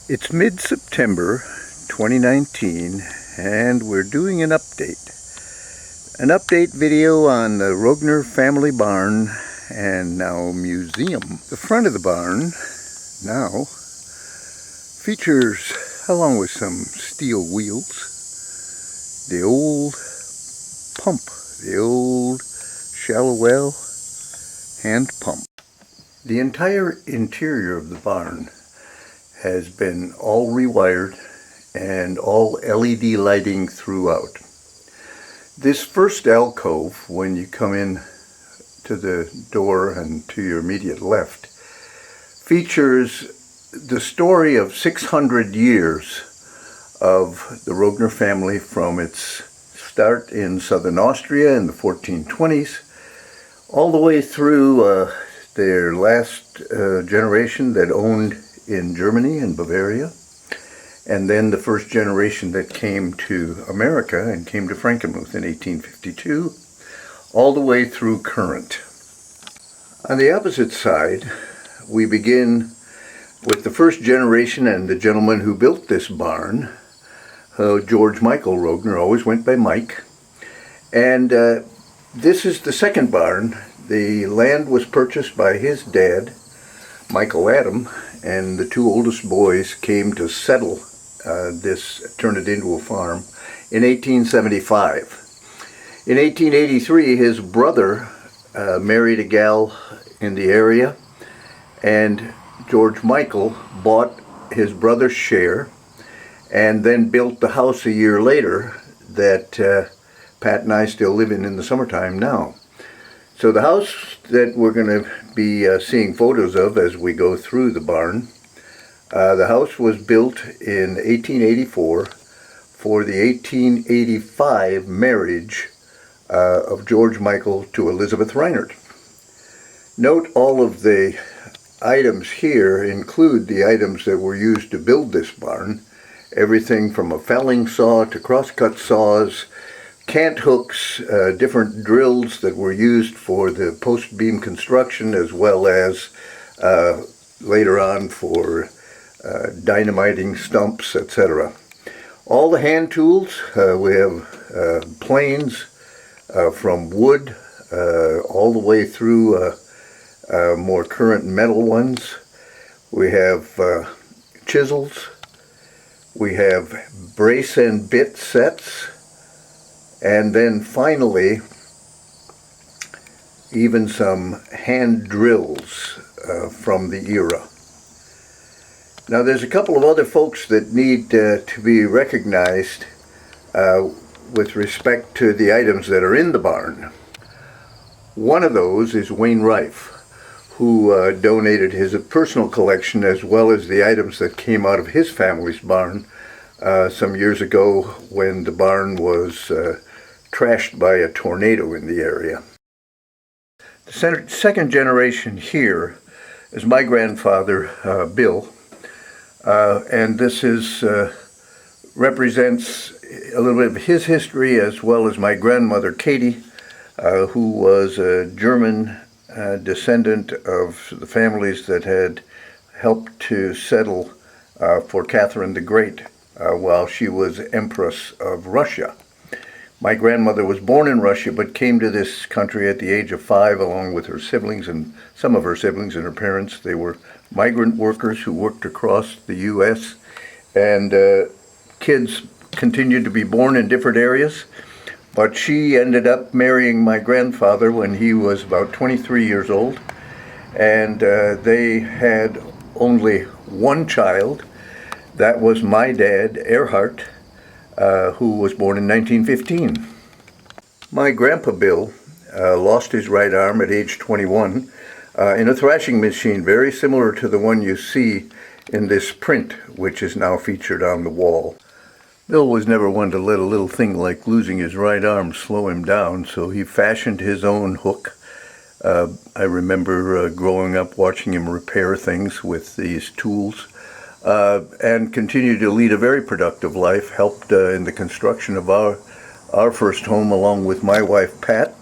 It's mid-September 2019 and we're doing an update. An update video on the Rogner Family Barn and now museum. The front of the barn now features, along with some steel wheels, the old pump, the old shallow well hand pump. The entire interior of the barn has been all rewired and all LED lighting throughout. This first alcove, when you come in to the door and to your immediate left, features the story of 600 years of the Rogner family from its start in southern Austria in the 1420s all the way through their last generation that owned in Germany and Bavaria, and then the first generation that came to America and came to Frankenmuth in 1852, all the way through current. On the opposite side, we begin with the first generation and the gentleman who built this barn, George Michael Rogner, always went by Mike. And this is the second barn. The land was purchased by his dad, Michael Adam, and the two oldest boys came to settle turn it into a farm in 1875. In 1883, his brother married a gal in the area, and George Michael bought his brother's share and then built the house a year later that Pat and I still live in the summertime now. So the house that we're going to be seeing photos of as we go through the barn, the house was built in 1884 for the 1885 marriage of George Michael to Elizabeth Reinert. Note all of the items here include the items that were used to build this barn. Everything from a felling saw to crosscut saws, cant hooks, different drills that were used for the post beam construction, as well as later on for dynamiting stumps, etc. All the hand tools, we have planes from wood all the way through more current metal ones. We have chisels. We have brace and bit sets. And then finally, even some hand drills from the era. Now there's a couple of other folks that need to be recognized with respect to the items that are in the barn. One of those is Wayne Rife, who donated his personal collection as well as the items that came out of his family's barn some years ago when the barn was trashed by a tornado in the area. The second generation here is my grandfather, Bill, and this represents a little bit of his history, as well as my grandmother, Katie, who was a German descendant of the families that had helped to settle for Catherine the Great while she was Empress of Russia. My grandmother was born in Russia, but came to this country at the age of 5 along with her siblings and some of her siblings and her parents. They were migrant workers who worked across the U.S. and kids continued to be born in different areas. But she ended up marrying my grandfather when he was about 23 years old. And they had only one child. That was my dad, Erhard, who was born in 1915. My grandpa Bill lost his right arm at age 21 in a thrashing machine very similar to the one you see in this print, which is now featured on the wall. Bill was never one to let a little thing like losing his right arm slow him down, so he fashioned his own hook. I remember growing up watching him repair things with these tools. And continued to lead a very productive life, helped in the construction of our first home along with my wife Pat.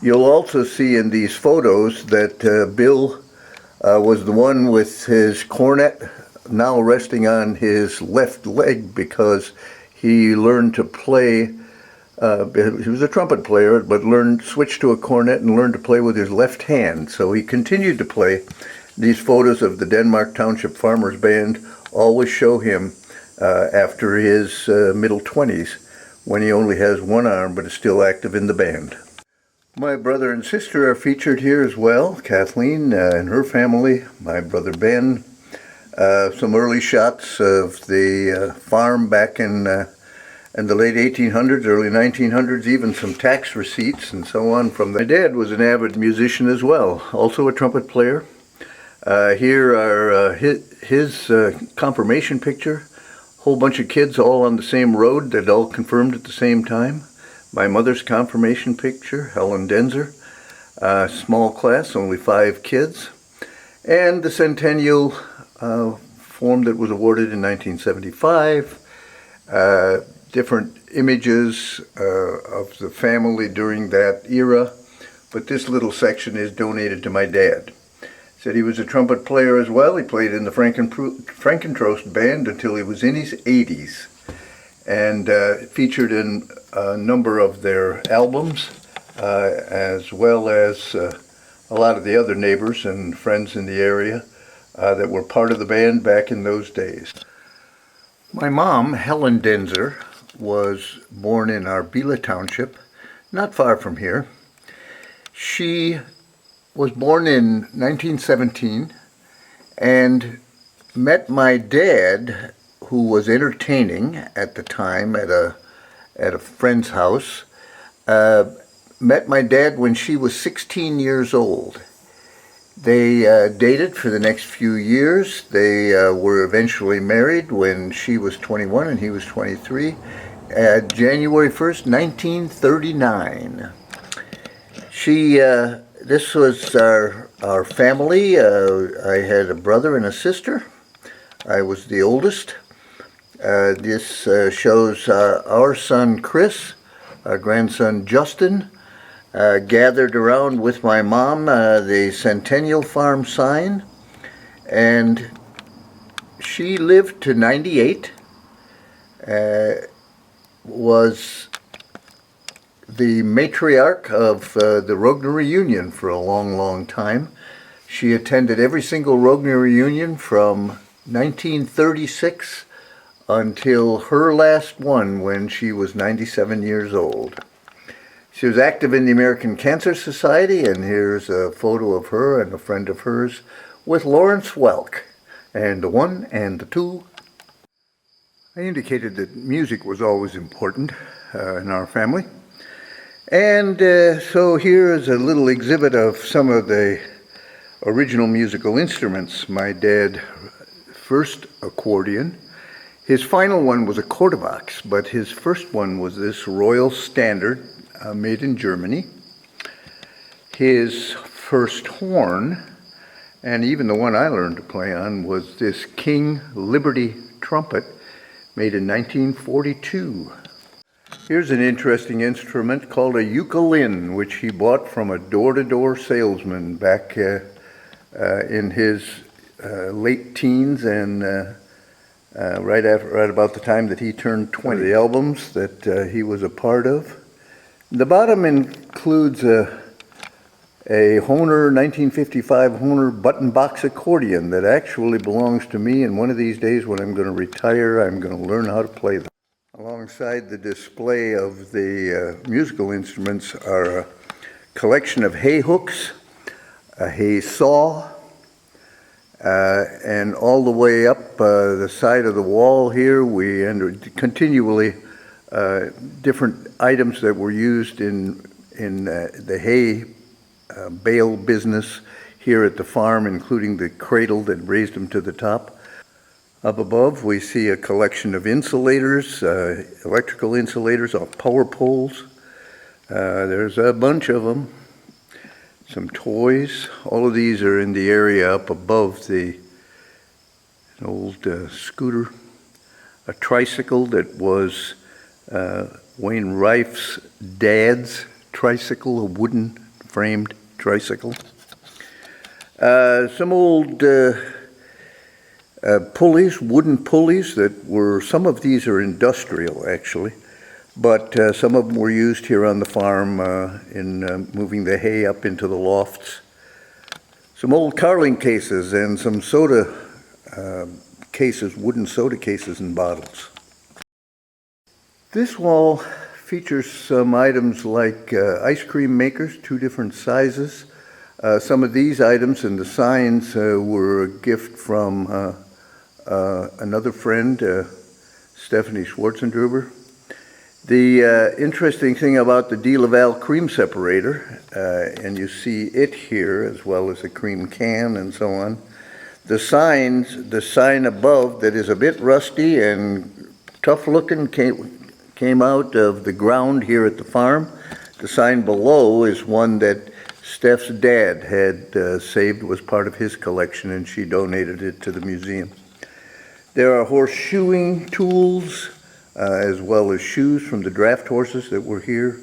You'll also see in these photos that Bill was the one with his cornet now resting on his left leg because he learned to play. He was a trumpet player, but switched to a cornet and learned to play with his left hand. So he continued to play. These photos of the Denmark Township Farmers Band always show him after his middle 20s, when he only has one arm but is still active in the band. My brother and sister are featured here as well. Kathleen and her family, my brother Ben. Some early shots of the farm back in the late 1800s, early 1900s, even some tax receipts and so on from my dad was an avid musician as well, also a trumpet player. Here are his confirmation picture. Whole bunch of kids all on the same road that all confirmed at the same time. My mother's confirmation picture, Helen Denzer. Small class, only 5 kids. And the centennial form that was awarded in 1975. Different images of the family during that era. But this little section is donated to my dad. Said he was a trumpet player as well. He played in the Frankentrost band until he was in his 80s, and featured in a number of their albums, as well as a lot of the other neighbors and friends in the area that were part of the band back in those days. My mom, Helen Denzer, was born in Arbela Township, not far from here. She was born in 1917 and met my dad, who was entertaining at the time at a friend's house. Met my dad when she was 16 years old. They dated for the next few years. They were eventually married when she was 21 and he was 23, January 1st, 1939. This was our family. I had a brother and a sister. I was the oldest. This shows our son Chris, our grandson Justin, gathered around with my mom the Centennial Farm sign, and she lived to 98, was the matriarch of the Rogner reunion for a long, long time. She attended every single Rogner reunion from 1936 until her last one when she was 97 years old. She was active in the American Cancer Society, and here's a photo of her and a friend of hers with Lawrence Welk, and the 1 and the 2. I indicated that music was always important in our family. And so here is a little exhibit of some of the original musical instruments. My dad's first accordion. His final one was a Quarterbox, but his first one was this Royal Standard, made in Germany. His first horn, and even the one I learned to play on, was this King Liberty trumpet, made in 1942. Here's an interesting instrument called a ukulele, which he bought from a door-to-door salesman back in his late teens and right about the time that he turned 20. The albums that he was a part of. The bottom includes a Hohner 1955 Hohner button box accordion that actually belongs to me, and one of these days when I'm going to retire, I'm going to learn how to play them. Alongside the display of the musical instruments are a collection of hay hooks, a hay saw, and all the way up the side of the wall here we entered continually different items that were used in the hay bale business here at the farm, including the cradle that raised them to the top. Up above, we see a collection of insulators, electrical insulators off power poles. There's a bunch of them. Some toys. All of these are in the area up above an old scooter. A tricycle that was Wayne Rife's dad's tricycle, a wooden framed tricycle. Some old Pulleys, wooden pulleys some of these are industrial actually, but some of them were used here on the farm in moving the hay up into the lofts. Some old carling cases and some soda cases, wooden soda cases and bottles. This wall features some items like ice cream makers, 2 different sizes. Some of these items and the signs were a gift from another friend, Stephanie Schwarzendruber. The interesting thing about the De Laval cream separator, and you see it here as well as the cream can and so on. The sign above that is a bit rusty and tough looking came out of the ground here at the farm. The sign below is one that Steph's dad had saved, was part of his collection, and she donated it to the museum. There are horseshoeing tools, as well as shoes from the draft horses that were here.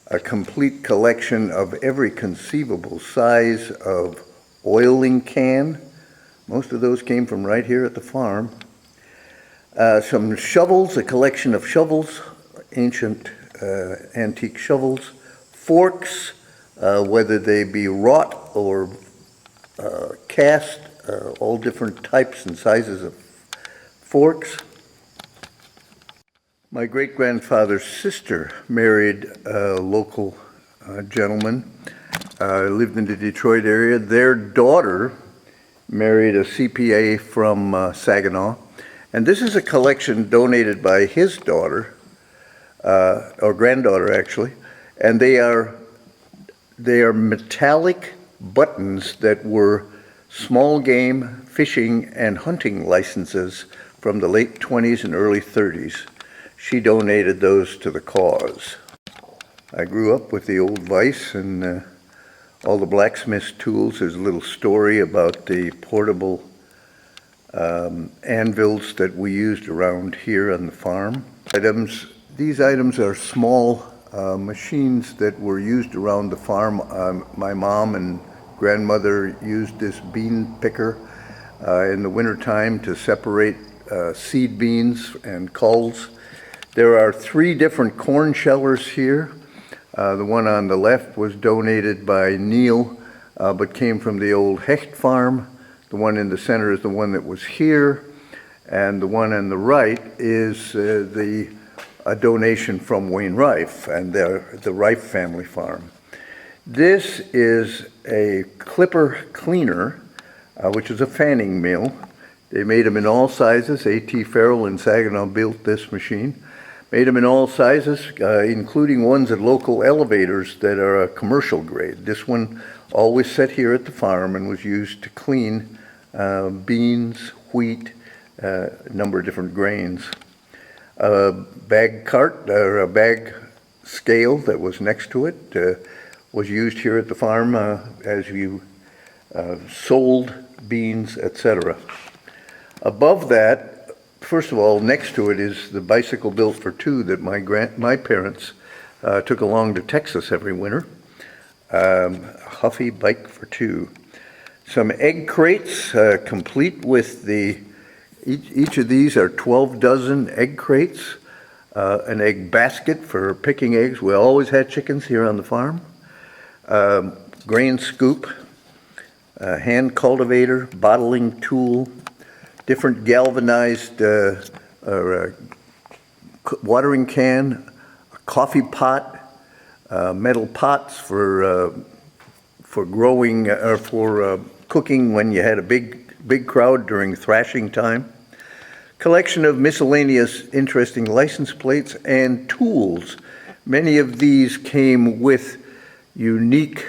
A complete collection of every conceivable size of oiling can. Most of those came from right here at the farm. Some shovels, a collection of shovels, ancient antique shovels. Forks, whether they be wrought or cast, all different types and sizes of forks. My great-grandfather's sister married a local gentleman, lived in the Detroit area. Their daughter married a CPA from Saginaw. And this is a collection donated by his daughter, or granddaughter actually, and they are metallic buttons that were small game fishing and hunting licenses from the late 20s and early 30s. She donated those to the cause. I grew up with the old vise and all the blacksmith's tools. There's a little story about the portable anvils that we used around here on the farm. These items are small machines that were used around the farm. My mom and grandmother used this bean picker in the wintertime to separate seed beans and culls. There are 3 different corn shellers here. The one on the left was donated by Neil, but came from the old Hecht farm. The one in the center is the one that was here, and the one on the right is a donation from Wayne Rife and the Rife family farm. This is a clipper cleaner, which is a fanning mill. They made them in all sizes. A.T. Farrell in Saginaw built this machine. Made them in all sizes, including ones at local elevators that are a commercial grade. This one always sat here at the farm and was used to clean beans, wheat, a number of different grains. A bag cart, or a bag scale that was next to it, was used here at the farm as you sold beans, etc. Above that, first of all, next to it is the bicycle built for 2 that my parents took along to Texas every winter. Huffy bike for 2. Some egg crates, complete with each of these are 12 dozen egg crates, an egg basket for picking eggs. We always had chickens here on the farm. Grain scoop, hand cultivator, bottling tool, different galvanized watering can, a coffee pot, metal pots for growing or for cooking when you had a big crowd during thrashing time. Collection of miscellaneous interesting license plates and tools. Many of these came with unique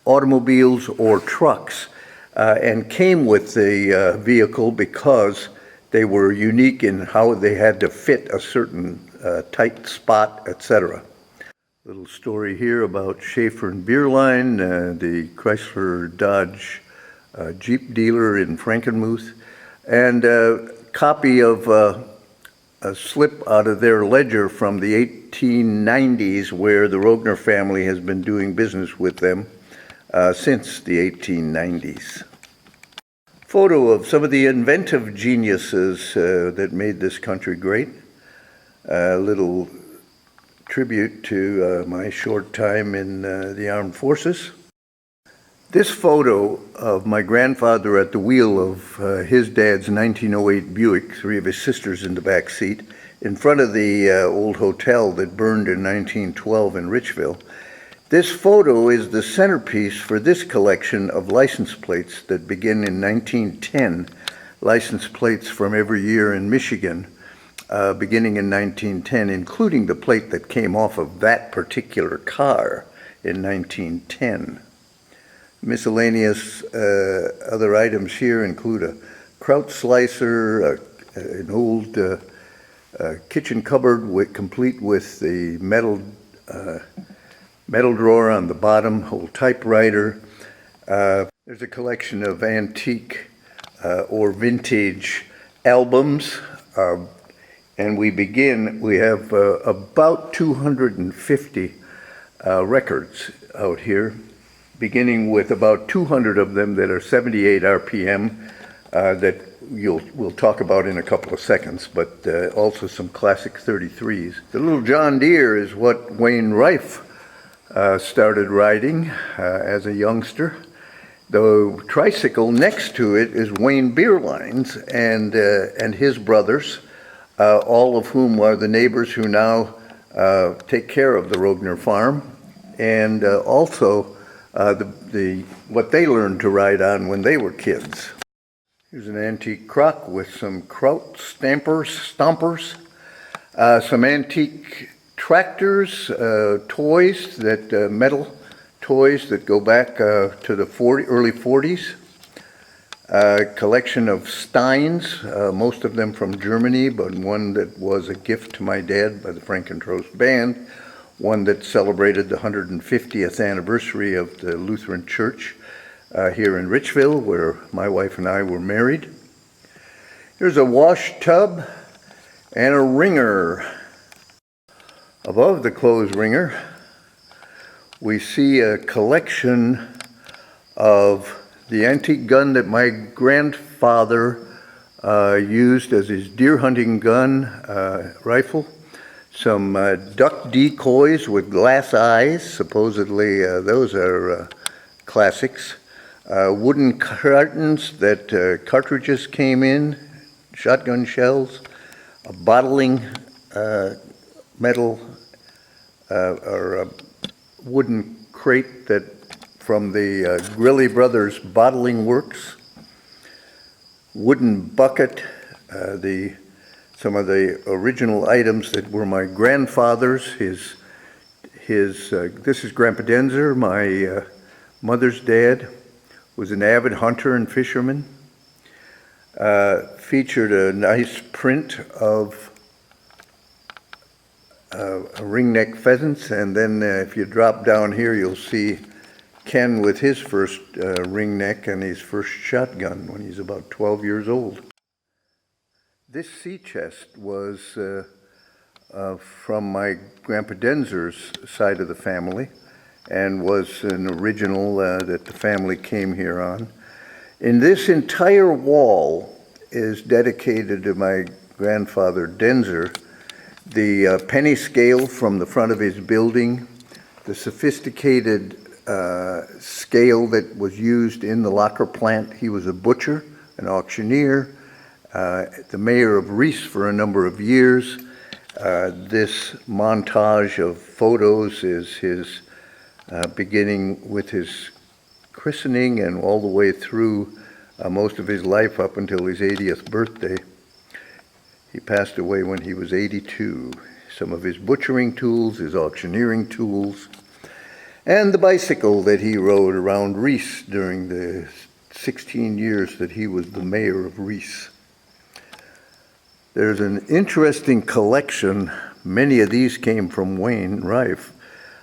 automobiles or trucks. And came with the vehicle because they were unique in how they had to fit a certain tight spot, etc. Little story here about Schaefer and Beerline, the Chrysler Dodge Jeep dealer in Frankenmuth, and a copy of a slip out of their ledger from the 1890s where the Rogner family has been doing business with them since the 1890s. Photo of some of the inventive geniuses that made this country great. A little tribute to my short time in the armed forces. This photo of my grandfather at the wheel of his dad's 1908 Buick, three of his sisters in the back seat, in front of the old hotel that burned in 1912 in Richville. This photo is the centerpiece for this collection of license plates that begin in 1910, license plates from every year in Michigan, beginning in 1910, including the plate that came off of that particular car in 1910. Miscellaneous other items here include a kraut slicer, an old kitchen cupboard complete with the metal drawer on the bottom, old typewriter. There's a collection of antique or vintage albums, and we have about 250 records out here, beginning with about 200 of them that are 78 RPM that we'll talk about in a couple of seconds, but also some classic 33s. The little John Deere is what Wayne Rife started riding as a youngster. The tricycle next to it is Wayne Beerlines and his brothers, all of whom are the neighbors who now take care of the Rogner farm, and also what they learned to ride on when they were kids. Here's an antique crock with some kraut stompers, some antique tractors, toys, metal toys that go back to the early 40s. Collection of steins, most of them from Germany, but one that was a gift to my dad by the Frankentrost Band, one that celebrated the 150th anniversary of the Lutheran Church here in Richville, where my wife and I were married. Here's a wash tub and a wringer. Above the clothes wringer, we see a collection of the antique gun that my grandfather used as his deer hunting gun rifle. Some duck decoys with glass eyes, supposedly those are classics. Wooden cartons that cartridges came in, shotgun shells, a bottling metal or a wooden crate that from the Grilly Brothers Bottling Works, wooden bucket, some of the original items that were my grandfather's. This is Grandpa Denzer, my mother's dad, was an avid hunter and fisherman. Featured a nice print of ringneck pheasants, and then if you drop down here, you'll see Ken with his first ringneck and his first shotgun when he's about 12 years old. This sea chest was from my Grandpa Denzer's side of the family and was an original that the family came here on. And this entire wall is dedicated to my grandfather Denzer. The penny scale from the front of his building, the sophisticated scale that was used in the locker plant. He was a butcher, an auctioneer, the mayor of Reese for a number of years. This montage of photos is his beginning with his christening and all the way through most of his life up until his 80th birthday. He passed away when he was 82. Some of his butchering tools, his auctioneering tools, and the bicycle that he rode around Reese during the 16 years that he was the mayor of Reese. There's an interesting collection, many of these came from Wayne Rife,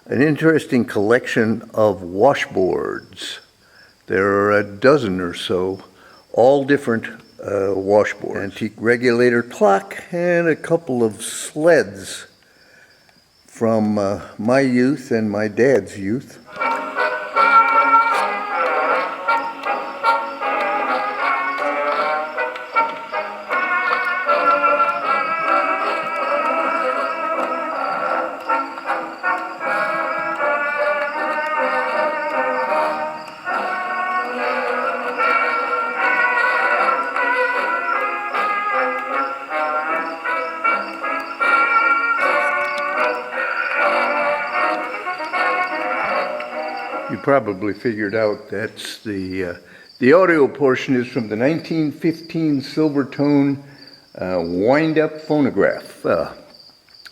an interesting collection of washboards. There are a dozen or so, all different washboards. Antique regulator clock and a couple of sleds from my youth and my dad's youth. you probably figured out that's the audio portion is from the 1915 Silvertone wind-up phonograph.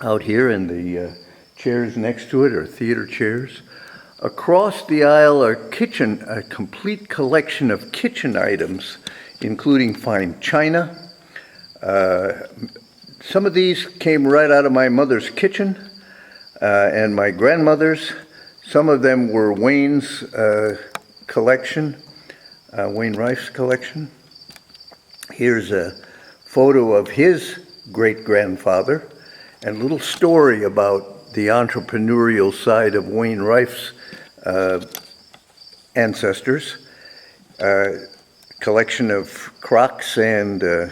Out here, and the chairs next to it are theater chairs. Across the aisle are a complete collection of kitchen items, including fine china. Some of these came right out of my mother's kitchen and my grandmother's. Some of them were Wayne's collection, Wayne Rife's collection. Here's a photo of his great-grandfather and a little story about the entrepreneurial side of Wayne Rife's ancestors. Collection of crocks and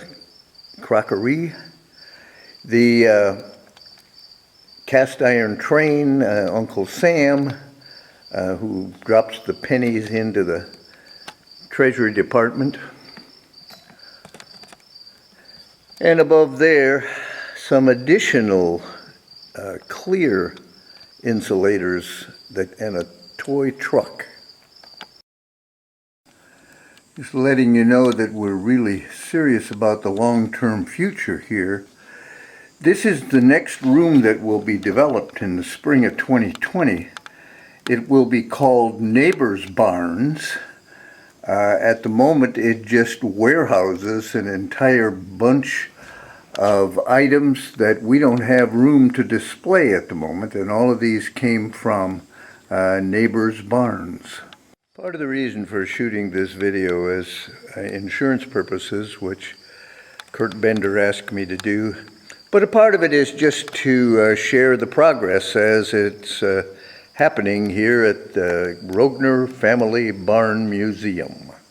crockery. The cast iron train, Uncle Sam, who drops the pennies into the Treasury Department. And above there, some additional clear insulators and a toy truck. Just letting you know that we're really serious about the long-term future here. This is the next room that will be developed in the spring of 2020. It will be called Neighbors' Barns. At the moment, it just warehouses an entire bunch of items that we don't have room to display at the moment, and all of these came from Neighbors' Barns. Part of the reason for shooting this video is insurance purposes, which Kurt Bender asked me to do, but a part of it is just to share the progress as it's happening here at the Rogner Family Barn Museum.